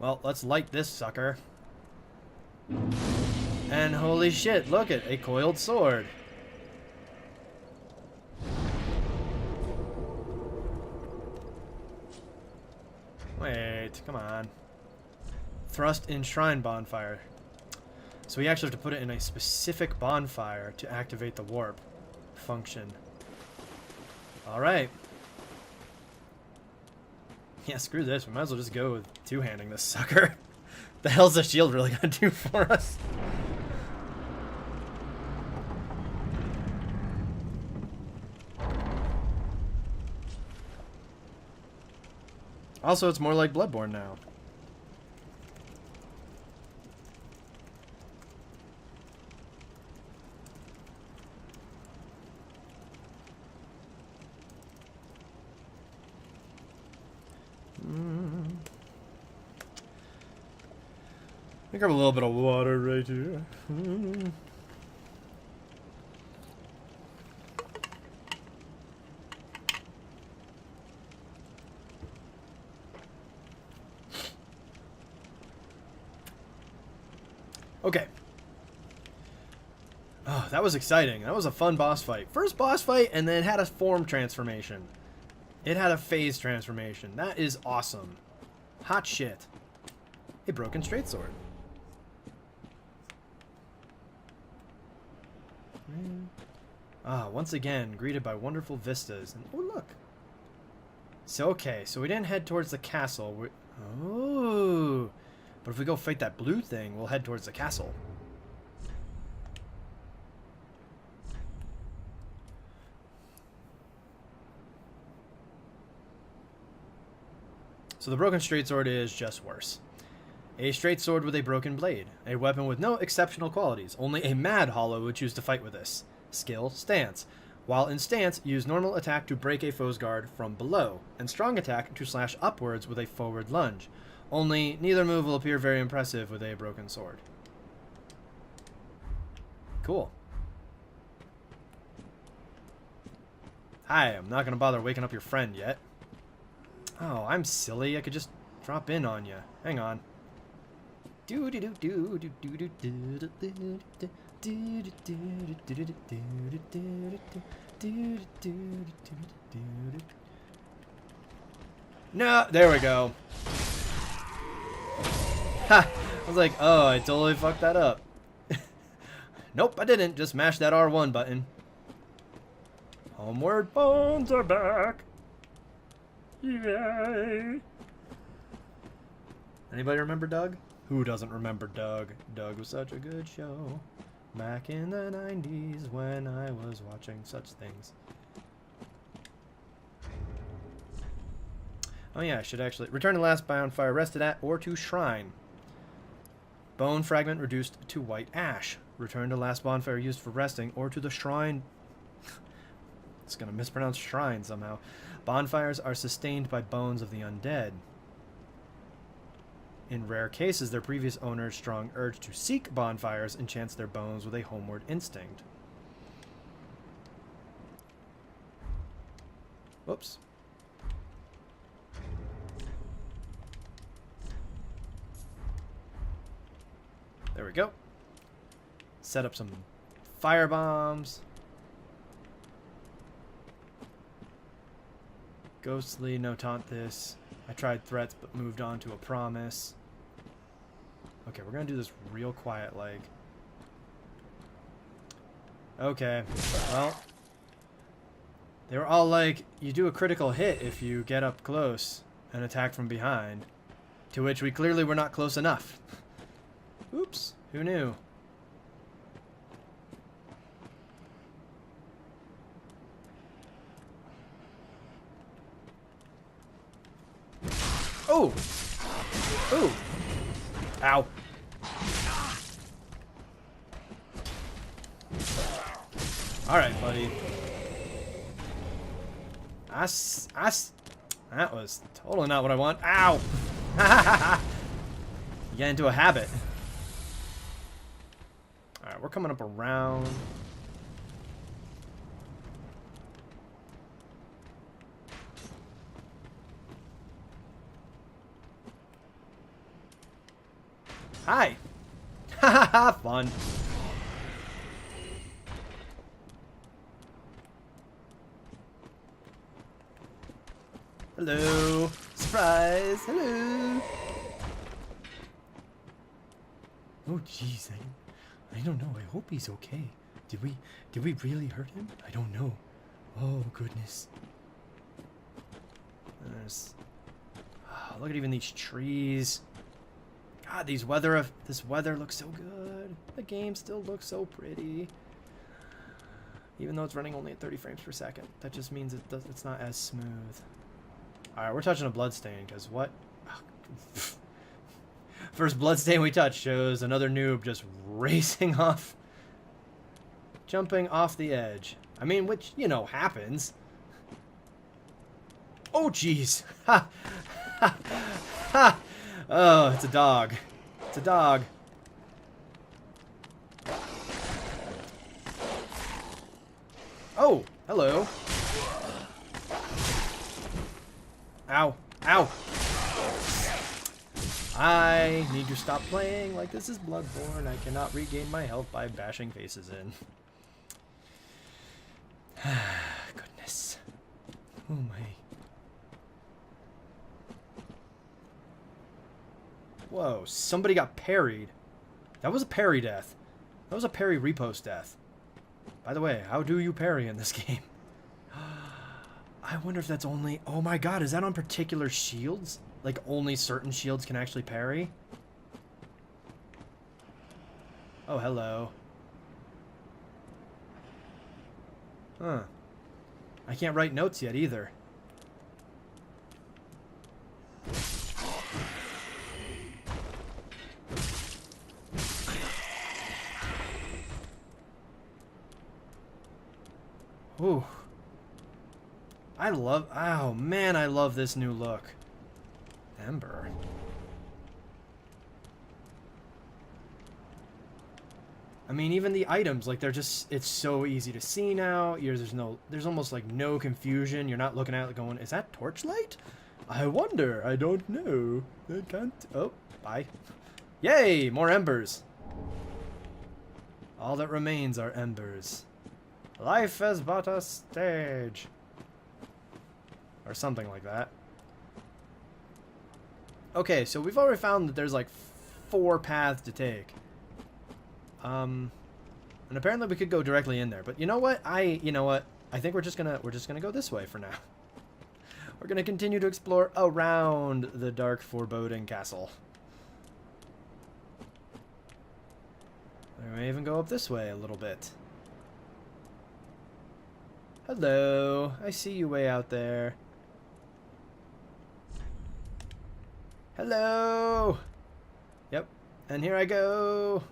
Well, let's light this sucker. And holy shit, look at a coiled sword. Wait, come on. Thrust in shrine bonfire. So we actually have to put it in a specific bonfire to activate the warp function. Alright. Yeah, screw this. We might as well just go with two-handing this sucker. The hell's the shield really gonna do for us? Also, it's more like Bloodborne now. I grab a little bit of water right here. Okay. Oh, that was exciting. That was a fun boss fight. First boss fight, and then it had a form transformation. It had a phase transformation. That is awesome. Hot shit. A broken straight sword. Ah, once again, greeted by wonderful vistas. And, oh, look. So, okay, so we didn't head towards the castle. Oh. But if we go fight that blue thing, we'll head towards the castle. So the broken straight sword is just worse. A straight sword with a broken blade. A weapon with no exceptional qualities. Only a mad hollow would choose to fight with this. Skill, stance. While in stance, use normal attack to break a foe's guard from below, and strong attack to slash upwards with a forward lunge. Only, neither move will appear very impressive with a broken sword. Cool. Hi, I'm not going to bother waking up your friend yet. Oh, I'm silly. I could just drop in on you. Hang on. No, there we go. Ha! I was like, oh, I totally fucked that up. Nope, I didn't. Just mash that R1 button. Homeward bones are back. Yay! Anybody remember Doug? Who doesn't remember Doug? Doug was such a good show. Back in the 90s when I was watching such things. Oh yeah, I should actually return to last bonfire rested at or to shrine. Bone fragment reduced to white ash. Return to last bonfire used for resting or to the shrine. It's gonna mispronounce shrine somehow. Bonfires are sustained by bones of the undead. In rare cases, their previous owner's strong urge to seek bonfires enchants their bones with a homeward instinct. Whoops. There we go. Set up some fire bombs. Ghostly, no taunt this. I tried threats but moved on to a promise. Okay, we're gonna do this real quiet like. Okay, well. They were all like, you do a critical hit if you get up close and attack from behind. To which we clearly were not close enough. Oops, who knew? Oh! Ooh! Ow. Alright, buddy. That was totally not what I want. Ow! You get into a habit. Alright, we're coming up around. Hi. Ha ha ha, fun. Hello. Surprise. Hello. Oh, jeez. I don't know. I hope he's okay. Did we really hurt him? I don't know. Oh, goodness. There's... Oh, look at even these trees. God, this weather looks so good. The game still looks so pretty. Even though it's running only at 30 frames per second. That just means it's not as smooth. Alright, we're touching a bloodstain, because what? First bloodstain we touch shows another noob just racing off. Jumping off the edge. I mean, which, you know, happens. Oh, jeez. Ha! Ha! Ha! Oh, it's a dog. It's a dog. Oh, hello. Ow. Ow. I need to stop playing like this is Bloodborne. I cannot regain my health by bashing faces in. Goodness. Oh my. Whoa, somebody got parried. That was a parry death. That was a parry repost death. By the way, how do you parry in this game? I wonder if that's only... Oh my god, is that on particular shields? Like, only certain shields can actually parry? Oh, hello. Huh. I can't write notes yet, either. Ooh. Oh man, I love this new look. Ember. I mean, even the items, like, they're just, it's so easy to see now. There's almost like no confusion. You're not looking at it going, is that torchlight? I wonder, I don't know. I can't, oh, bye. Yay, more embers. All that remains are embers. Life is but a stage. Or something like that. Okay, so we've already found that there's like 4 paths to take. And apparently we could go directly in there. But you know what? I think we're just gonna go this way for now. We're gonna continue to explore around the dark foreboding castle. We may even go up this way a little bit. Hello, I see you way out there. Hello! Yep, and here I go.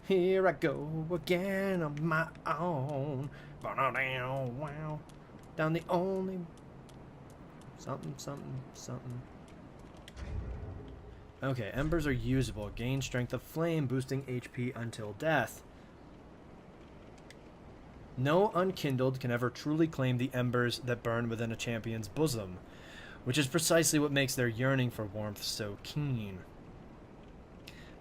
Here I go again on my own. Down the only... Something. Okay, embers are usable. Gain strength of flame, boosting HP until death. No unkindled can ever truly claim the embers that burn within a champion's bosom, which is precisely what makes their yearning for warmth so keen.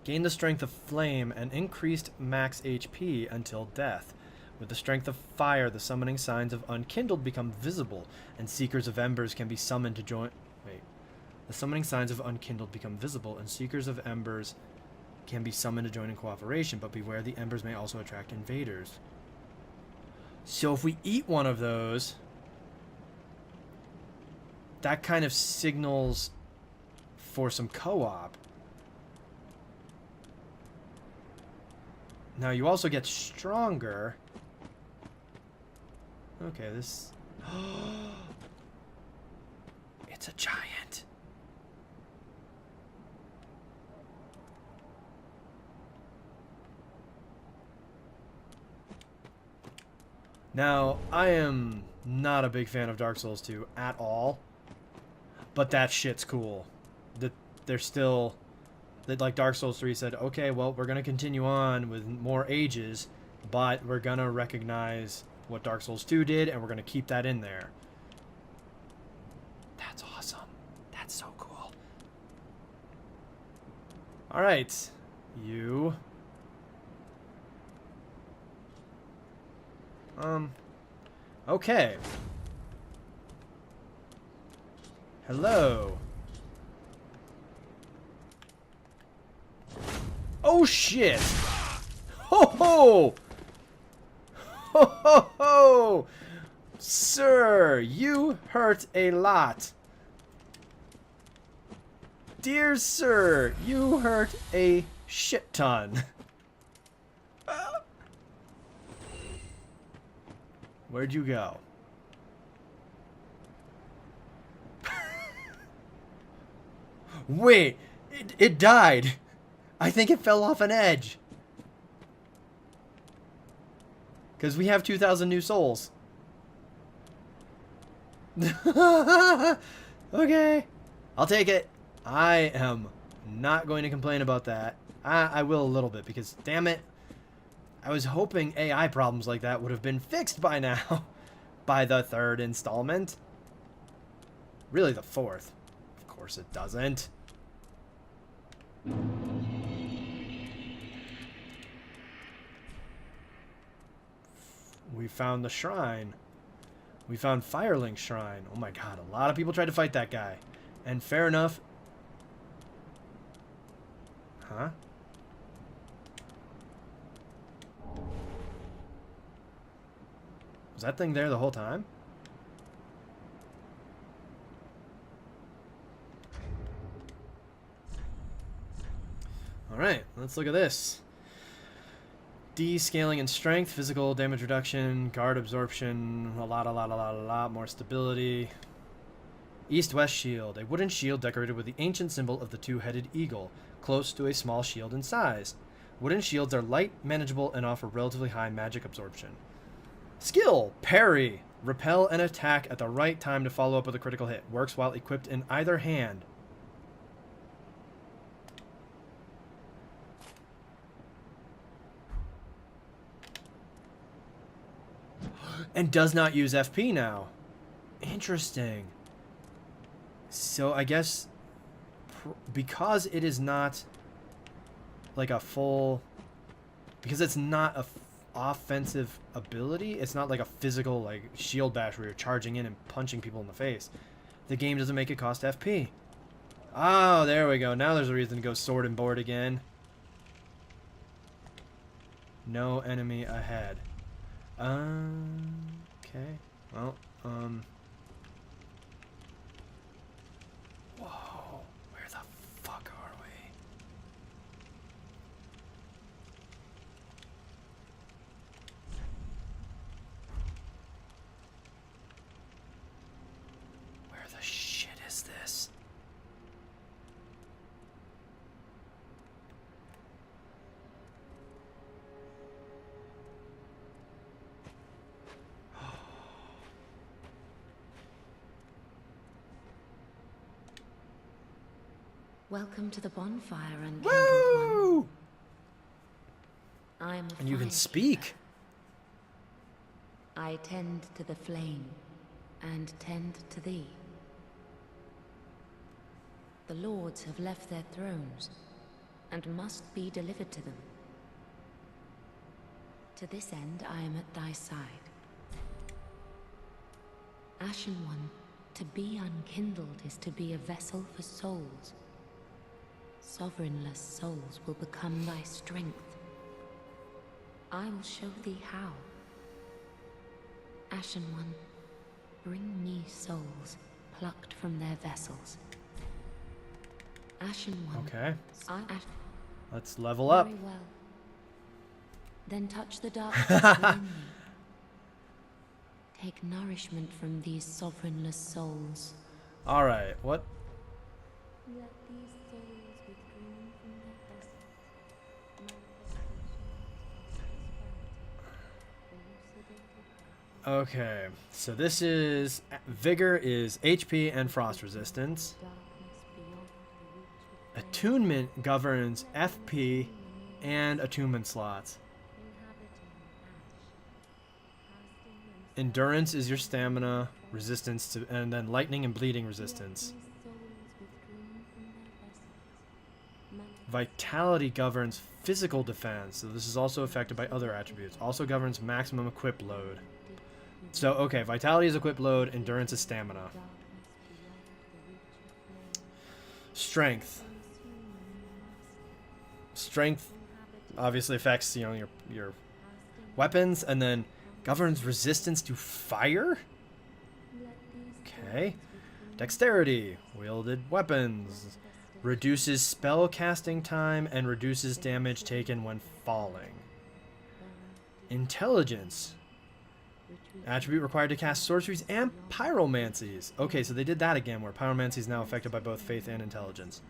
Gain the strength of flame and increased max HP until death. With the strength of fire, the summoning signs of unkindled become visible, and seekers of embers can be summoned to join... Wait. The summoning signs of unkindled become visible, and seekers of embers can be summoned to join in cooperation, but beware the embers may also attract invaders. So if we eat one of those, that kind of signals for some co-op. Now you also get stronger. Okay, this... It's a giant. Now, I am not a big fan of Dark Souls 2 at all, but that shit's cool. They're still, like Dark Souls 3 said, okay, well, we're going to continue on with more ages, but we're going to recognize what Dark Souls 2 did, and we're going to keep that in there. That's awesome. That's so cool. Alright, You. Okay. Hello. Oh shit! Ho ho! Ho ho ho! Sir, you hurt a lot. Dear sir, you hurt a shit ton. Where'd you go? Wait, it died. I think it fell off an edge. Because we have 2,000 new souls. Okay. I'll take it. I am not going to complain about that. I will a little bit because, damn it, I was hoping AI problems like that would have been fixed by now. By the 3rd installment. Really the 4th. Of course it doesn't. We found the shrine. We found Firelink Shrine. Oh my god, a lot of people tried to fight that guy. And fair enough. Huh? Was that thing there the whole time? Alright, let's look at this. Descaling in strength, physical damage reduction, guard absorption, a lot more stability. East-west shield, a wooden shield decorated with the ancient symbol of the two-headed eagle, close to a small shield in size. Wooden shields are light, manageable, and offer relatively high magic absorption. Skill, parry. Repel an attack at the right time to follow up with a critical hit. Works while equipped in either hand. And does not use FP now. Interesting. So I guess because it is not like a full, because it's not a offensive ability, it's not like a physical like shield bash where you're charging in and punching people in the face. The game doesn't make it cost FP. Oh, there we go. Now there's a reason to go sword and board again. No enemy ahead. Okay. Well, whoa, where the fuck are we? Where the shit is this? Welcome to the bonfire, Unkindled Woo! One. I am a And you can fire speak. keeper. I tend to the flame, and tend to thee. The lords have left their thrones, and must be delivered to them. To this end, I am at thy side. Ashen One, to be unkindled is to be a vessel for souls. Sovereignless souls will become thy strength. I will show thee how. Ashen One, bring me souls plucked from their vessels. Ashen One. Okay. I Let's level up. Very well. Then touch the darkness within me. Take nourishment from these sovereignless souls. All right. What? Let these souls withdrawn from their vessels, manifestations of Okay. So this is vigor is HP and frost resistance. Attunement governs FP and attunement slots. Endurance is your stamina, resistance to, and then lightning and bleeding resistance. Vitality governs physical defense, so this is also affected by other attributes. Also governs maximum equip load. So, okay, vitality is equip load, endurance is stamina. Strength. Strength obviously affects, you know, your weapons, and then governs resistance to fire? Okay. Dexterity. Wielded weapons. Reduces spell casting time and reduces damage taken when falling. Intelligence. Attribute required to cast sorceries and pyromancies. Okay, so they did that again, where pyromancy is now affected by both faith and intelligence.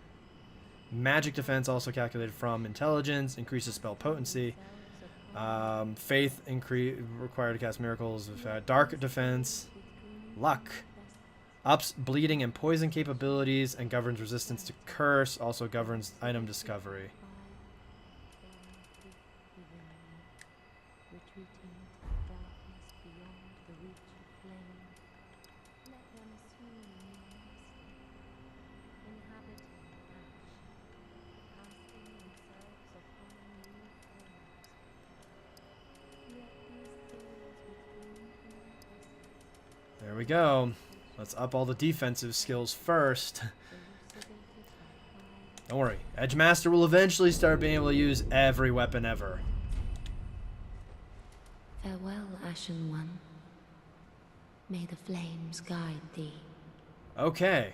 Magic defense also calculated from intelligence, increases spell potency. Faith required to cast miracles. Dark defense. Luck. Ups bleeding and poison capabilities and governs resistance to curse. Also governs item discovery. There we go. Let's up all the defensive skills first. Don't worry. Edgemaster will eventually start being able to use every weapon ever. Farewell, Ashen One. May the flames guide thee. Okay.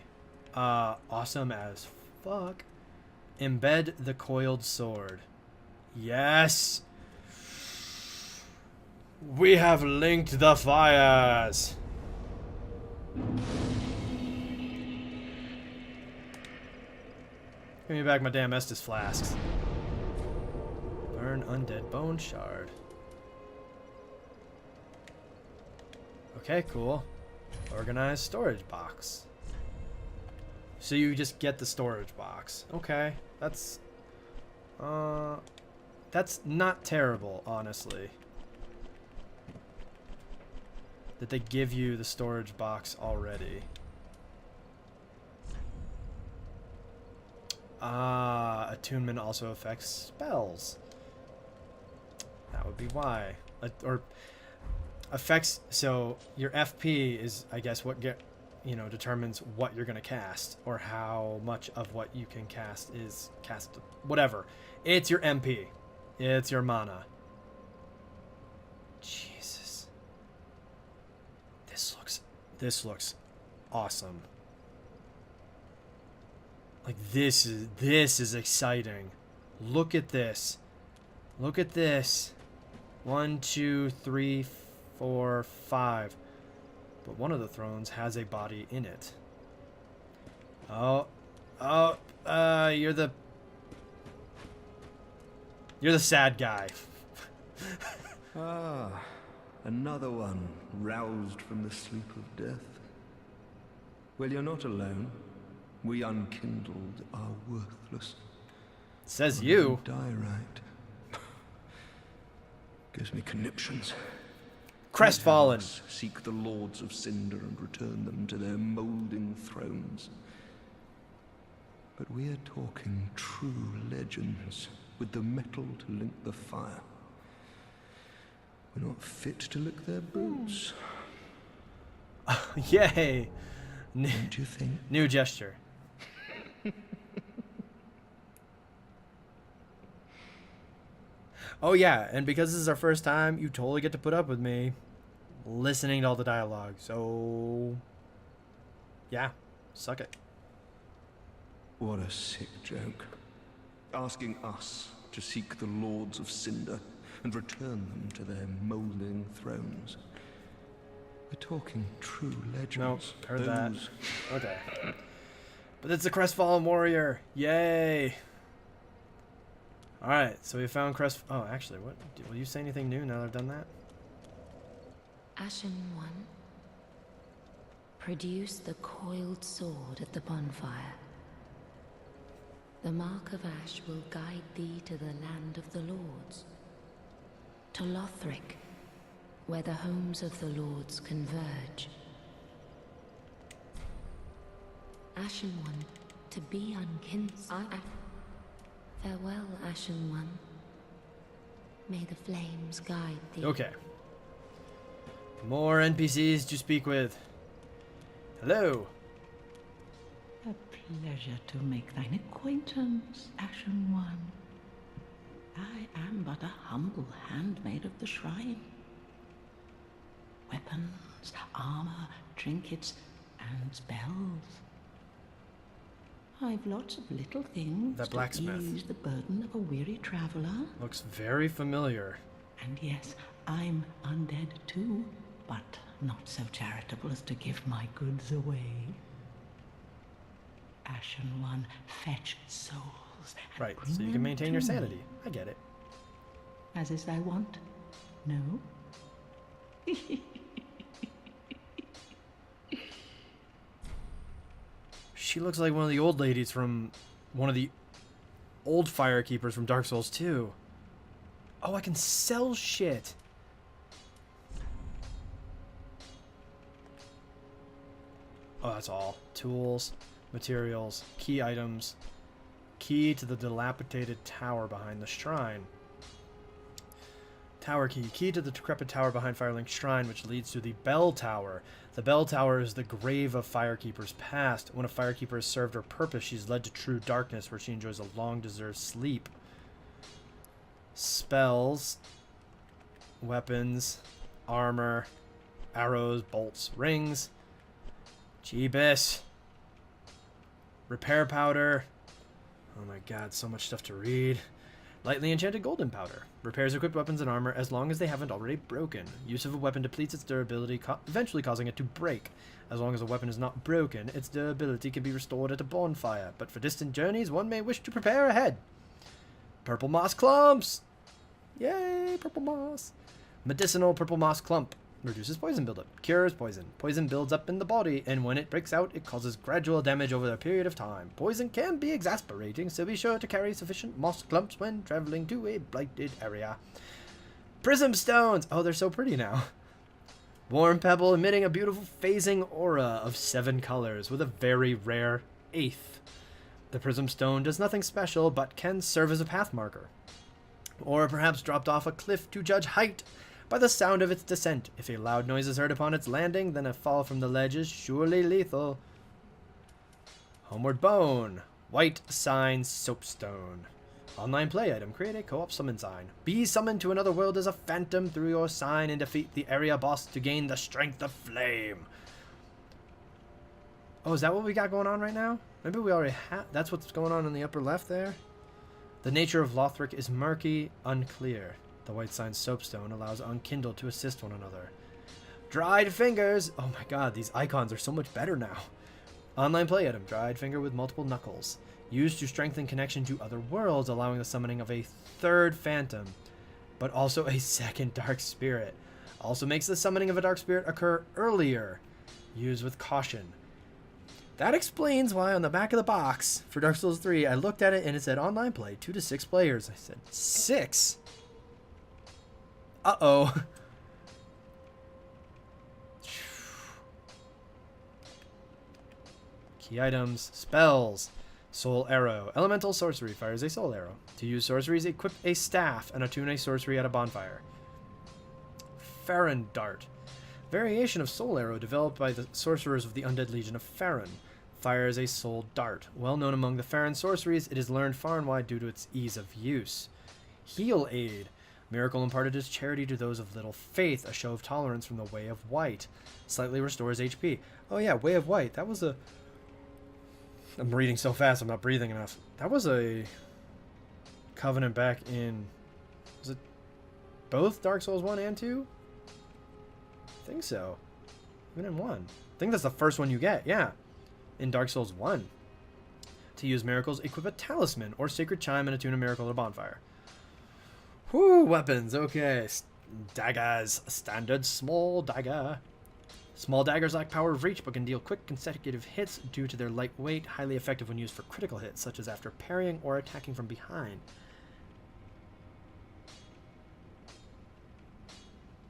Awesome as fuck. Embed the Coiled Sword. Yes! We have linked the fires! Give me back my damn Estus flasks. Burn undead bone shard. Okay, cool. Organized storage box. So you just get the storage box. Okay, that's not terrible, honestly. That they give you the storage box already. Attunement also affects spells. That would be why. Or affects, so your FP is, I guess, what determines what you're gonna cast, or how much of what you can cast is cast. Whatever. It's your MP. It's your mana. Jesus. This looks awesome. Like, this is exciting. Look at this. Look at this. 1, 2, 3, 4, 5. But one of the thrones has a body in it. You're the sad guy. Another one roused from the sleep of death. Well, you're not alone. We unkindled are worthless. Says you. Die right. Gives me conniptions. Crestfallen. Seek the lords of Cinder and return them to their molding thrones. But we are talking true legends, with the metal to link the fire. We're not fit to lick their boots. Yay! Don't you think? New gesture. Oh yeah, and because this is our first time, you totally get to put up with me listening to all the dialogue. So, yeah, suck it. What a sick joke. Asking us to seek the lords of Cinder and return them to their molding thrones. We're talking true legends. Nope, heard that. Okay. But it's a crestfallen warrior. Yay! Alright, so we found Oh, actually, what? Will you say anything new now that I've done that? Ashen One, produce the Coiled Sword at the bonfire. The mark of ash will guide thee to the land of the lords. To Lothric, where the homes of the lords converge. Ashen One, to be unkindled. Farewell, Ashen One. May the flames guide thee. Okay. More NPCs to speak with. Hello. A pleasure to make thine acquaintance, Ashen One. I am but a humble handmaid of the shrine. Weapons, armor, trinkets, and spells. I've lots of little things That blacksmith. to ease the burden of a weary traveler. Looks very familiar. And yes, I'm undead too, but not so charitable as to give my goods away. Ashen One, fetch souls. And Right, bring so you can them maintain to your me. sanity. I get it. As is thy wont? No? She looks like one of the old ladies from one of the old firekeepers from Dark Souls 2. Oh, I can sell shit. Oh, that's all. Tools, materials, key items, key to the dilapidated tower behind the shrine. Tower key. Key to the decrepit tower behind Firelink Shrine, which leads to the Bell Tower. The Bell Tower is the grave of Firekeeper's past. When a Firekeeper has served her purpose, she's led to true darkness, where she enjoys a long-deserved sleep. Spells, weapons, armor, arrows, bolts, rings, Jeebus, repair powder. Oh my god, so much stuff to read. Lightly enchanted golden powder. Repairs equipped weapons and armor as long as they haven't already broken. Use of a weapon depletes its durability, eventually causing it to break. As long as a weapon is not broken, its durability can be restored at a bonfire, but for distant journeys, one may wish to prepare ahead. Purple moss clumps! Yay, purple moss! Medicinal purple moss clump. Reduces poison buildup. Cures poison. Poison builds up in the body, and when it breaks out, it causes gradual damage over a period of time. Poison can be exasperating, so be sure to carry sufficient moss clumps when traveling to a blighted area. Prism Stones! Oh, they're so pretty now. Warm pebble emitting a beautiful phasing aura of 7 colors with a very rare 8th. The Prism Stone does nothing special, but can serve as a path marker. Or perhaps dropped off a cliff to judge height by the sound of its descent. If a loud noise is heard upon its landing, then a fall from the ledge is surely lethal. Homeward Bone. White Sign Soapstone. Online play item. Create a co-op summon sign. Be summoned to another world as a phantom through your sign and defeat the area boss to gain the strength of flame. Oh, is that what we got going on right now? Maybe we already have... That's what's going on in the upper left there? The nature of Lothric is murky, unclear. The White Sign Soapstone allows Unkindled to assist one another. Dried Fingers! Oh my god, these icons are so much better now. Online play item. Dried Finger with multiple knuckles. Used to strengthen connection to other worlds, allowing the summoning of a 3rd phantom, but also a 2nd Dark Spirit. Also makes the summoning of a Dark Spirit occur earlier. Use with caution. That explains why on the back of the box for Dark Souls 3, I looked at it and it said online play, 2 to 6 players. I said, 6? Uh-oh. Key items, spells, soul arrow. Elemental sorcery fires a soul arrow. To use sorceries, equip a staff and attune a sorcery at a bonfire. Farron dart. Variation of soul arrow developed by the sorcerers of the Undead Legion of Farron. Fires a soul dart. Well known among the Farron sorceries, it is learned far and wide due to its ease of use. Heal aid. Miracle imparted as charity to those of little faith, a show of tolerance from the Way of White. Slightly restores HP. Oh yeah, Way of White. That was a... I'm reading so fast, I'm not breathing enough. That was a covenant back in... Was it both Dark Souls 1 and 2? I think so. Even in 1. I think that's the first one you get, yeah. In Dark Souls 1. To use miracles, equip a Talisman or Sacred Chime and attune a miracle at a bonfire. Whoo, weapons, okay. Daggers. Standard small dagger. Small daggers lack power of reach, but can deal quick consecutive hits due to their light weight, highly effective when used for critical hits, such as after parrying or attacking from behind.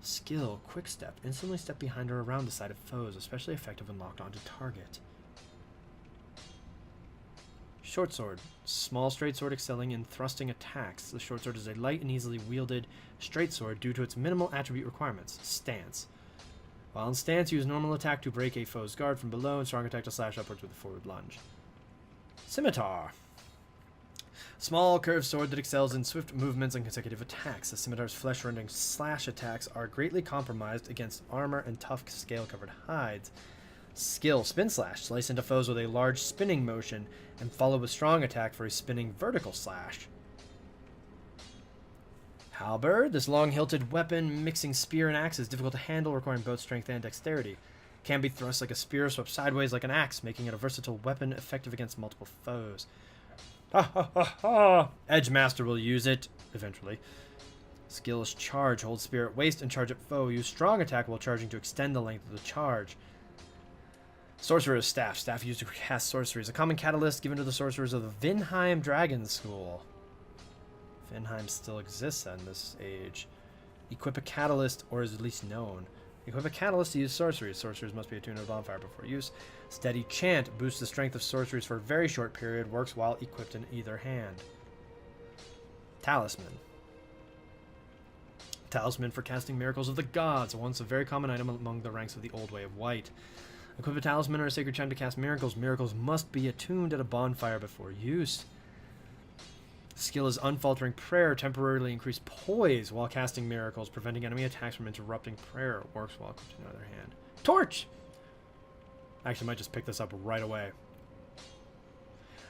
Skill, quick step. Instantly step behind or around the side of foes, especially effective when locked onto target. Short sword. Small straight sword excelling in thrusting attacks. The short sword is a light and easily wielded straight sword due to its minimal attribute requirements. Stance. While in stance, use normal attack to break a foe's guard from below and strong attack to slash upwards with a forward lunge. Scimitar. Small curved sword that excels in swift movements and consecutive attacks. The scimitar's flesh-rending slash attacks are greatly compromised against armor and tough scale-covered hides. Skill, spin slash. Slice into foes with a large spinning motion and follow with strong attack for a spinning vertical slash. Halberd. This long-hilted weapon mixing spear and axe is difficult to handle, requiring both strength and dexterity. Can be thrust like a spear, swept sideways like an axe, making it a versatile weapon effective against multiple foes. Ha ha ha ha! Edge Master will use it, eventually. Skill is charge. Hold spear at waist and charge at foe. Use strong attack while charging to extend the length of the charge. Sorcerer's Staff. Staff used to cast sorceries. A common catalyst given to the sorcerers of the Vinheim Dragon School. Vinheim still exists in this age. Equip a catalyst, or is at least known. Equip a catalyst to use sorceries. Sorcerers must be attuned to a bonfire before use. Steady Chant boosts the strength of sorceries for a very short period. Works while equipped in either hand. Talisman. Talisman for casting miracles of the gods. Once a very common item among the ranks of the Old Way of White. Equip a talisman or a sacred chime to cast miracles. Miracles must be attuned at a bonfire before use. Skill is Unfaltering Prayer. Temporarily increase poise while casting miracles, preventing enemy attacks from interrupting prayer. Works while equipped in the other hand. Torch! Actually, I might just pick this up right away.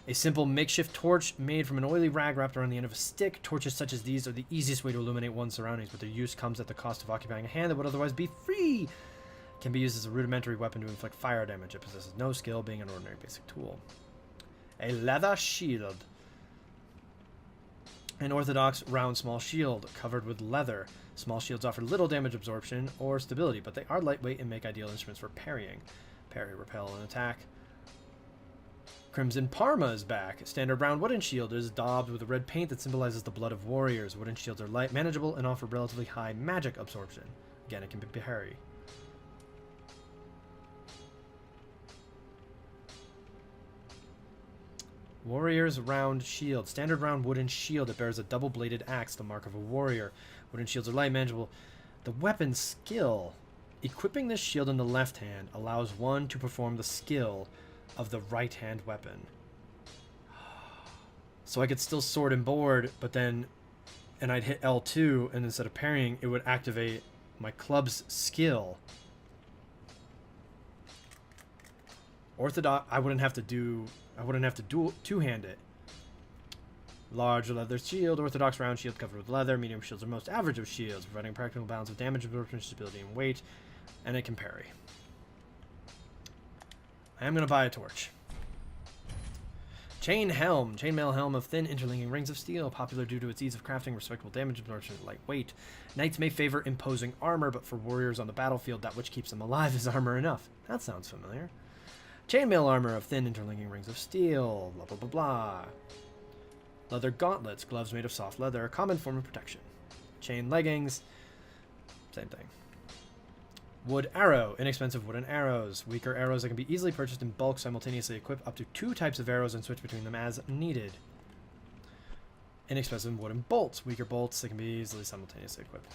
A simple makeshift torch made from an oily rag wrapped around the end of a stick. Torches such as these are the easiest way to illuminate one's surroundings, but their use comes at the cost of occupying a hand that would otherwise be free. Can be used as a rudimentary weapon to inflict fire damage. It possesses no skill, being an ordinary basic tool. A leather shield. An orthodox round small shield covered with leather. Small shields offer little damage absorption or stability, but they are lightweight and make ideal instruments for parrying. Parry, repel, and attack. Crimson Parma is back. Standard round wooden shield is daubed with a red paint that symbolizes the blood of warriors. Wooden shields are light, manageable, and offer relatively high magic absorption. Again, it can be parry. Warrior's round shield. Standard round wooden shield that bears a double-bladed axe, the mark of a warrior. Wooden shields are light, manageable. The weapon skill. Equipping this shield in the left hand allows one to perform the skill of the right hand weapon. So I could still sword and board, but then, and I'd hit L2, and instead of parrying, it would activate my club's skill. Orthodox, I wouldn't have to do two-hand it. Large leather shield, orthodox round shield covered with leather. Medium shields are most average of shields, providing a practical balance of damage absorption, stability, and weight. And it can parry. I am going to buy a torch. Chain Helm. Chainmail helm of thin interlinking rings of steel, popular due to its ease of crafting, respectable damage absorption, and lightweight. Knights may favor imposing armor, but for warriors on the battlefield, that which keeps them alive is armor enough. That sounds familiar. Chainmail armor of thin interlinking rings of steel, blah blah blah blah. Leather gauntlets, gloves made of soft leather, a common form of protection. Chain leggings, same thing. Wood arrow, inexpensive wooden arrows. Weaker arrows that can be easily purchased in bulk, simultaneously equip up to 2 types of arrows and switch between them as needed. Inexpensive wooden bolts. Weaker bolts that can be easily simultaneously equipped.